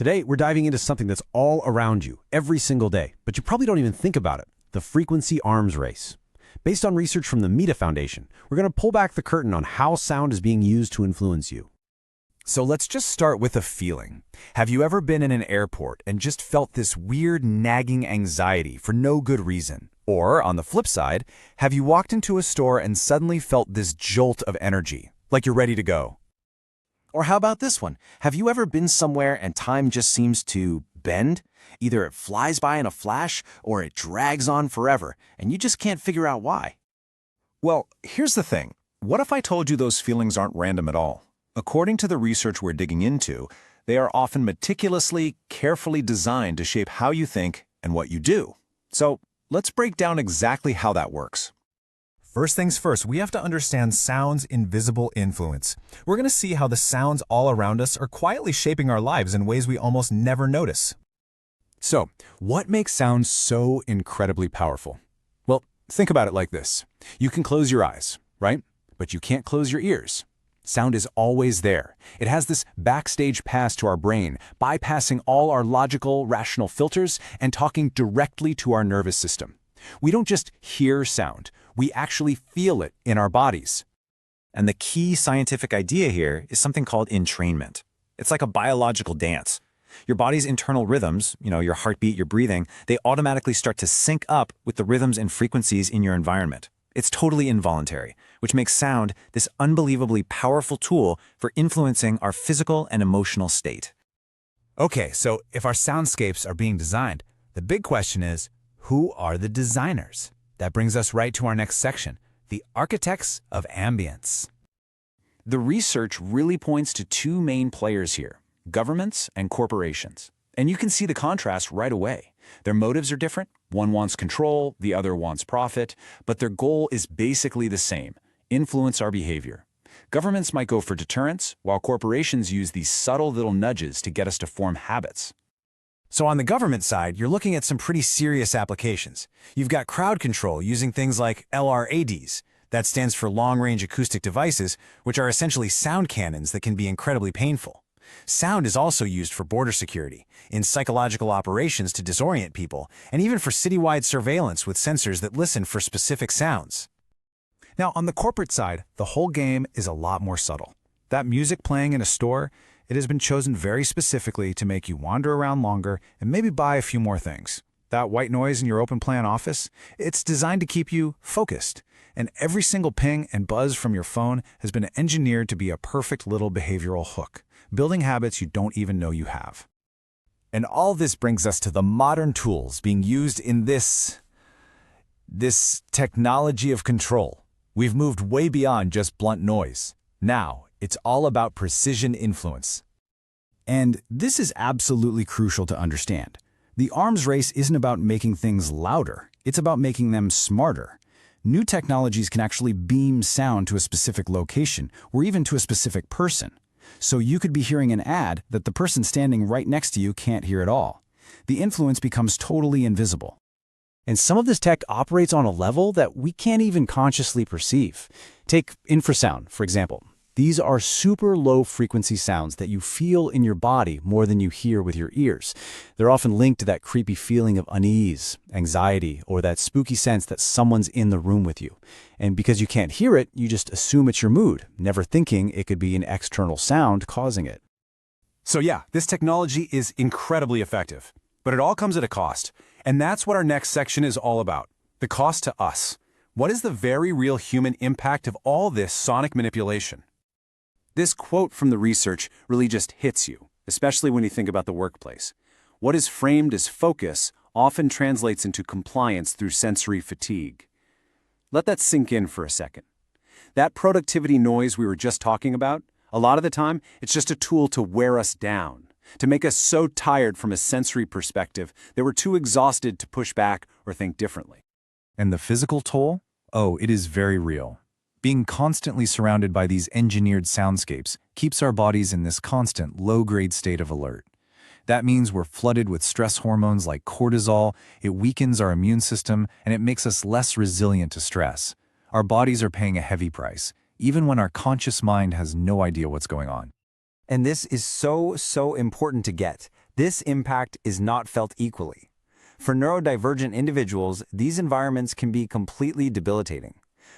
Today, we're diving into something that's all around you every single day, but you probably don't even think about it: the frequency arms race. Based on research from the Meda Foundation, we're going to pull back the curtain on how sound is being used to influence you. So let's just start with a feeling. Have you ever been in an airport and just felt this weird nagging anxiety for no good reason? Or, on the flip side, have you walked into a store and suddenly felt this jolt of energy, like you're ready to go? Or how about this one? Have you ever been somewhere and time just seems to bend? Either it flies by in a flash or it drags on forever, and you just can't figure out why. Well, here's the thing. What if I told you those feelings aren't random at all? According to the research we're digging into, they are often meticulously, carefully designed to shape how you think and what you do. So, let's break down exactly how that works. First things first, we have to understand sound's invisible influence. We're going to see how the sounds all around us are quietly shaping our lives in ways we almost never notice. So, what makes sound so incredibly powerful? Well, think about it like this. You can close your eyes, right? But you can't close your ears. Sound is always there. It has this backstage pass to our brain, bypassing all our logical, rational filters and talking directly to our nervous system. We don't just hear sound, we actually feel it in our bodies. And the key scientific idea here is something called entrainment. It's like a biological dance. Your body's internal rhythms, your heartbeat, your breathing, they automatically start to sync up with the rhythms and frequencies in your environment. It's totally involuntary, which makes sound this unbelievably powerful tool for influencing our physical and emotional state. Okay, so if our soundscapes are being designed, the big question is, who are the designers? That brings us right to our next section, the architects of ambience. The research really points to two main players here: governments and corporations. And you can see the contrast right away. Their motives are different. One wants control, the other wants profit, but their goal is basically the same: influence our behavior. Governments might go for deterrence, while corporations use these subtle little nudges to get us to form habits. So on the government side, you're looking at some pretty serious applications. You've got crowd control using things like LRADs. That stands for long-range acoustic devices, which are essentially sound cannons that can be incredibly painful. Sound is also used for border security, in psychological operations to disorient people, and even for citywide surveillance with sensors that listen for specific sounds. Now, on the corporate side, the whole game is a lot more subtle. That music playing in a store, it has been chosen very specifically to make you wander around longer and maybe buy a few more things. That white noise in your open plan office, it's designed to keep you focused. And every single ping and buzz from your phone has been engineered to be a perfect little behavioral hook, building habits you don't even know you have. And all this brings us to the modern tools being used in this technology of control. We've moved way beyond just blunt noise. Now, it's all about precision influence. And this is absolutely crucial to understand. The arms race isn't about making things louder, it's about making them smarter. New technologies can actually beam sound to a specific location or even to a specific person. So you could be hearing an ad that the person standing right next to you can't hear at all. The influence becomes totally invisible. And some of this tech operates on a level that we can't even consciously perceive. Take infrasound, for example. These are super low-frequency sounds that you feel in your body more than you hear with your ears. They're often linked to that creepy feeling of unease, anxiety, or that spooky sense that someone's in the room with you. And because you can't hear it, you just assume it's your mood, never thinking it could be an external sound causing it. So yeah, this technology is incredibly effective, but it all comes at a cost. And that's what our next section is all about: the cost to us. What is the very real human impact of all this sonic manipulation? This quote from the research really just hits you, especially when you think about the workplace. What is framed as focus often translates into compliance through sensory fatigue. Let that sink in for a second. That productivity noise we were just talking about, a lot of the time, it's just a tool to wear us down, to make us so tired from a sensory perspective that we're too exhausted to push back or think differently. And the physical toll? Oh, it is very real. Being constantly surrounded by these engineered soundscapes keeps our bodies in this constant, low-grade state of alert. That means we're flooded with stress hormones like cortisol, it weakens our immune system, and it makes us less resilient to stress. Our bodies are paying a heavy price, even when our conscious mind has no idea what's going on. And this is so important to get. this impact is not felt equally. For neurodivergent individuals, these environments can be completely debilitating.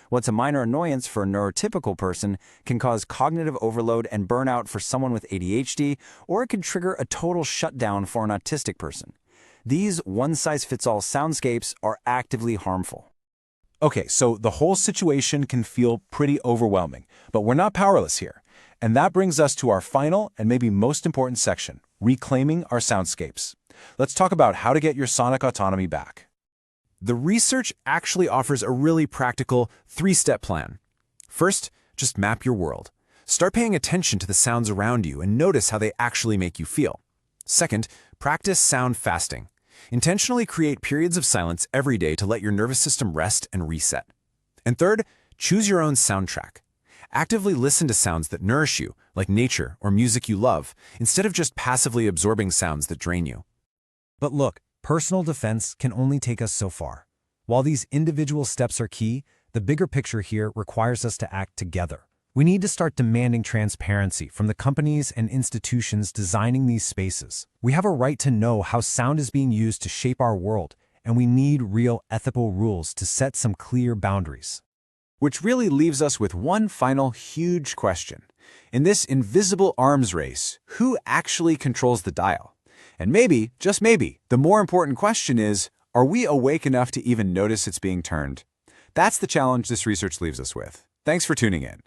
What's a minor annoyance for a neurotypical person can cause cognitive overload and burnout for someone with ADHD, or it could trigger a total shutdown for an autistic person. These one-size-fits-all soundscapes are actively harmful. Okay, so the whole situation can feel pretty overwhelming, but we're not powerless here. And that brings us to our final and maybe most important section, reclaiming our soundscapes. Let's talk about how to get your sonic autonomy back. The research actually offers a really practical 3-step plan. First, just map your world. Start paying attention to the sounds around you and notice how they actually make you feel. Second, practice sound fasting. Intentionally create periods of silence every day to let your nervous system rest and reset. And third, choose your own soundtrack. Actively listen to sounds that nourish you, like nature or music you love, instead of just passively absorbing sounds that drain you. But look, personal defense can only take us so far. While these individual steps are key, the bigger picture here requires us to act together. We need to start demanding transparency from the companies and institutions designing these spaces. We have a right to know how sound is being used to shape our world, and we need real ethical rules to set some clear boundaries. Which really leaves us with one final huge question. In this invisible arms race, who actually controls the dial? And maybe, just maybe, the more important question is, are we awake enough to even notice it's being turned? That's the challenge this research leaves us with. Thanks for tuning in.